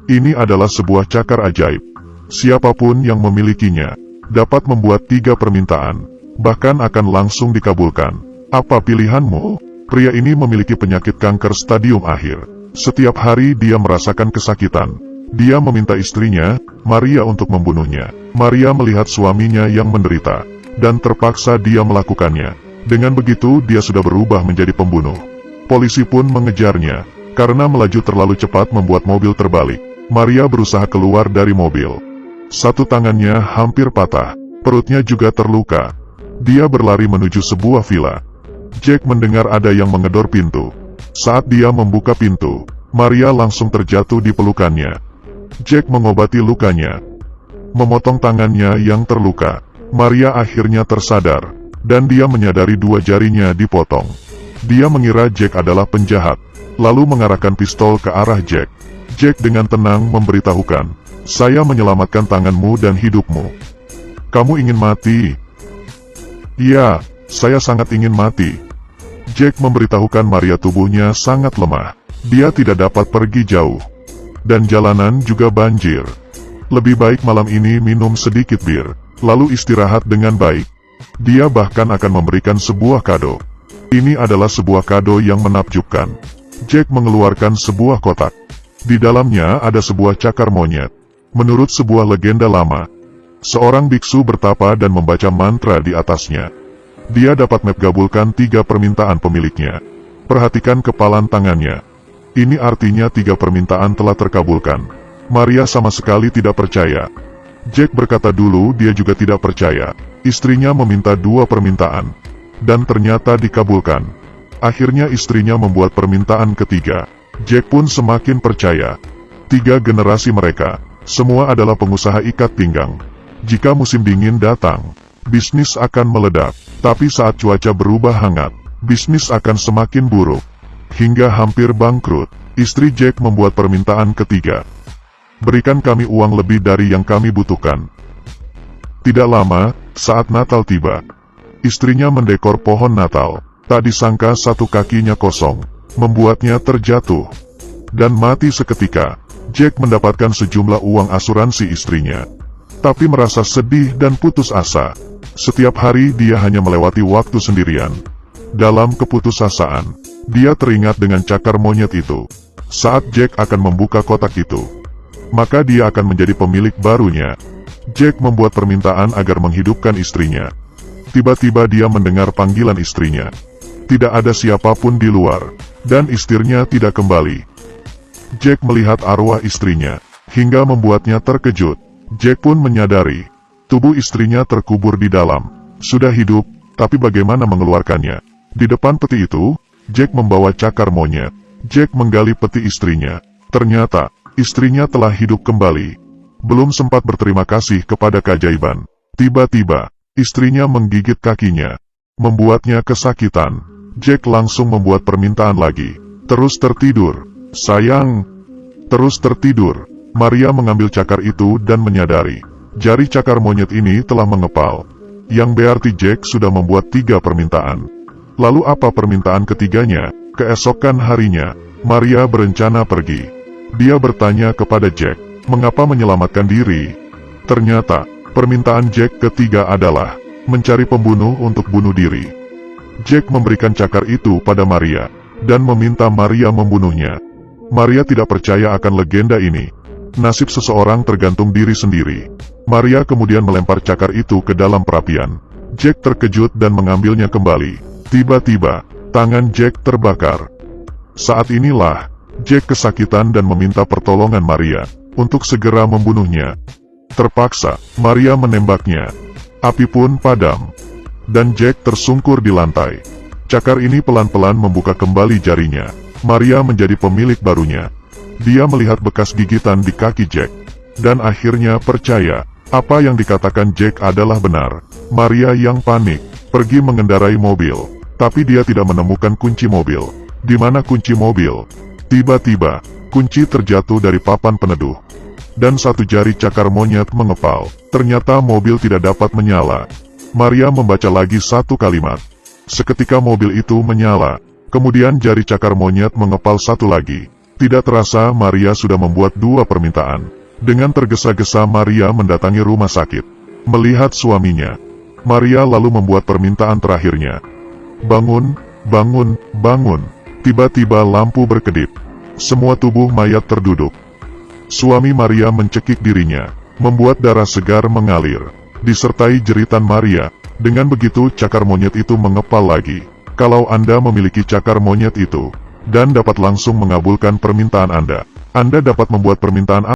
Ini adalah sebuah cakar ajaib. Siapapun yang memilikinya dapat membuat 3 permintaan, bahkan akan langsung dikabulkan. Apa pilihanmu? Pria ini memiliki penyakit kanker stadium akhir. Setiap hari dia merasakan kesakitan. Dia meminta istrinya, Maria, untuk membunuhnya. Maria melihat suaminya yang menderita, dan terpaksa dia melakukannya. Dengan begitu dia sudah berubah menjadi pembunuh. Polisi pun mengejarnya. Karena melaju terlalu cepat membuat mobil terbalik. Maria berusaha keluar dari mobil. Satu tangannya hampir patah, perutnya juga terluka. Dia berlari menuju sebuah villa. Jack mendengar ada yang menggedor pintu. Saat dia membuka pintu, Maria langsung terjatuh di pelukannya. Jack mengobati lukanya, memotong tangannya yang terluka. Maria akhirnya tersadar, dan dia menyadari 2 jarinya dipotong. Dia mengira Jack adalah penjahat, lalu mengarahkan pistol ke arah Jack. Jack dengan tenang memberitahukan, "Saya menyelamatkan tanganmu dan hidupmu. Kamu ingin mati?" "Iya, saya sangat ingin mati." Jack memberitahukan Maria tubuhnya sangat lemah. Dia tidak dapat pergi jauh. Dan jalanan juga banjir. Lebih baik malam ini minum sedikit bir, lalu istirahat dengan baik. Dia bahkan akan memberikan sebuah kado. Ini adalah sebuah kado yang menakjubkan. Jack mengeluarkan sebuah kotak. Di dalamnya ada sebuah cakar monyet. Menurut sebuah legenda lama, seorang biksu bertapa dan membaca mantra di atasnya. Dia dapat mengabulkan 3 permintaan pemiliknya. Perhatikan kepalan tangannya. Ini artinya 3 permintaan telah terkabulkan. Maria sama sekali tidak percaya. Jack berkata dulu dia juga tidak percaya. Istrinya meminta 2 permintaan, dan ternyata dikabulkan. Akhirnya istrinya membuat permintaan ketiga. Jack pun semakin percaya. 3 generasi mereka, semua adalah pengusaha ikat pinggang. Jika musim dingin datang, bisnis akan meledak. Tapi saat cuaca berubah hangat, bisnis akan semakin buruk. Hingga hampir bangkrut, istri Jack membuat permintaan ketiga. "Berikan kami uang lebih dari yang kami butuhkan." Tidak lama, saat Natal tiba, istrinya mendekor pohon Natal. Tak disangka satu kakinya kosong, membuatnya terjatuh dan mati seketika. Jack mendapatkan sejumlah uang asuransi istrinya, tapi merasa sedih dan putus asa. Setiap hari dia hanya melewati waktu sendirian. Dalam keputusasaan, dia teringat dengan cakar monyet itu. Saat Jack akan membuka kotak itu, maka dia akan menjadi pemilik barunya. Jack membuat permintaan agar menghidupkan istrinya. Tiba-tiba dia mendengar panggilan istrinya. Tidak ada siapapun di luar, dan istrinya tidak kembali. Jack melihat arwah istrinya, hingga membuatnya terkejut. Jack pun menyadari, tubuh istrinya terkubur di dalam. Sudah hidup, tapi bagaimana mengeluarkannya? Di depan peti itu, Jack membawa cakar monyet. Jack menggali peti istrinya. Ternyata, istrinya telah hidup kembali. Belum sempat berterima kasih kepada keajaiban, tiba-tiba, istrinya menggigit kakinya, membuatnya kesakitan. Jack langsung membuat permintaan lagi. "Terus tertidur, sayang. Terus tertidur." Maria mengambil cakar itu dan menyadari, jari cakar monyet ini telah mengepal. Yang berarti Jack sudah membuat 3 permintaan. Lalu apa permintaan ketiganya? Keesokan harinya, Maria berencana pergi. Dia bertanya kepada Jack, mengapa menyelamatkan diri? Ternyata, permintaan Jack ketiga adalah mencari pembunuh untuk bunuh diri. Jack memberikan cakar itu pada Maria, dan meminta Maria membunuhnya. Maria tidak percaya akan legenda ini. Nasib seseorang tergantung diri sendiri. Maria kemudian melempar cakar itu ke dalam perapian. Jack terkejut dan mengambilnya kembali. Tiba-tiba, tangan Jack terbakar. Saat inilah, Jack kesakitan dan meminta pertolongan Maria untuk segera membunuhnya. Terpaksa, Maria menembaknya. Api pun padam, dan Jack tersungkur di lantai. Cakar ini pelan-pelan membuka kembali jarinya. Maria menjadi pemilik barunya. Dia melihat bekas gigitan di kaki Jack, dan akhirnya percaya, apa yang dikatakan Jack adalah benar. Maria yang panik, pergi mengendarai mobil, tapi dia tidak menemukan kunci mobil. Di mana kunci mobil? Tiba-tiba, kunci terjatuh dari papan peneduh, dan satu jari cakar monyet mengepal. Ternyata mobil tidak dapat menyala. Maria membaca lagi satu kalimat. Seketika mobil itu menyala. Kemudian jari cakar monyet mengepal satu lagi. Tidak terasa Maria sudah membuat 2 permintaan. Dengan tergesa-gesa Maria mendatangi rumah sakit. Melihat suaminya, Maria lalu membuat permintaan terakhirnya. Bangun, bangun, bangun. Tiba-tiba lampu berkedip. Semua tubuh mayat terduduk. Suami Maria mencekik dirinya, membuat darah segar mengalir, disertai jeritan Maria. Dengan begitu cakar monyet itu mengepal lagi. Kalau Anda memiliki cakar monyet itu, dan dapat langsung mengabulkan permintaan Anda dapat membuat permintaan